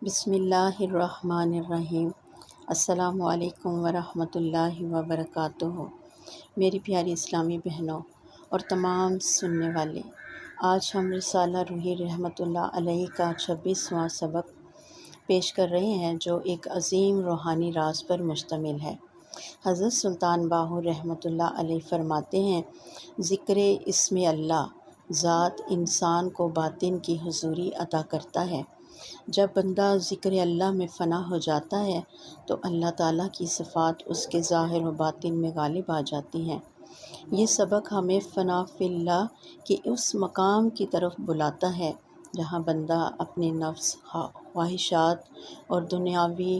بسم اللہ الرحمن الرحیم۔ السلام علیکم ورحمۃ اللہ وبرکاتہ۔ میری پیاری اسلامی بہنوں اور تمام سننے والے، آج ہم رسالہ روحی رحمۃ اللہ علیہ کا 26واں سبق پیش کر رہے ہیں، جو ایک عظیم روحانی راز پر مشتمل ہے۔ حضرت سلطان باہو رحمۃ اللہ علیہ فرماتے ہیں، ذکر اسم اللہ ذات انسان کو باطن کی حضوری عطا کرتا ہے۔ جب بندہ ذکر اللہ میں فنا ہو جاتا ہے تو اللہ تعالیٰ کی صفات اس کے ظاہر و باطن میں غالب آ جاتی ہیں۔ یہ سبق ہمیں فنا فی اللہ کے اس مقام کی طرف بلاتا ہے جہاں بندہ اپنے نفس، خواہشات اور دنیاوی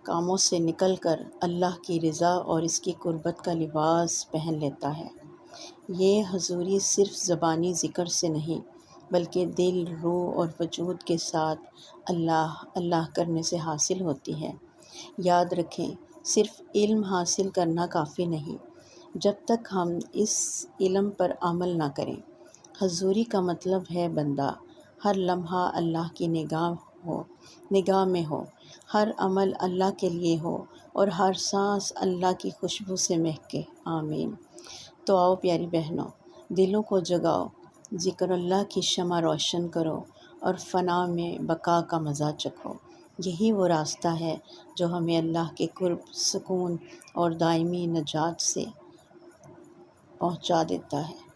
کاموں سے نکل کر اللہ کی رضا اور اس کی قربت کا لباس پہن لیتا ہے۔ یہ حضوری صرف زبانی ذکر سے نہیں بلکہ دل، روح اور وجود کے ساتھ اللہ اللہ کرنے سے حاصل ہوتی ہے۔ یاد رکھیں، صرف علم حاصل کرنا کافی نہیں جب تک ہم اس علم پر عمل نہ کریں۔ حضوری کا مطلب ہے بندہ ہر لمحہ اللہ کی نگاہ میں ہو، ہر عمل اللہ کے لیے ہو اور ہر سانس اللہ کی خوشبو سے مہکے۔ آمین۔ تو آؤ پیاری بہنوں، دلوں کو جگاؤ، ذکر اللہ کی شمع روشن کرو اور فنا میں بقا کا مزہ چکھو۔ یہی وہ راستہ ہے جو ہمیں اللہ کے قرب، سکون اور دائمی نجات سے پہنچا دیتا ہے۔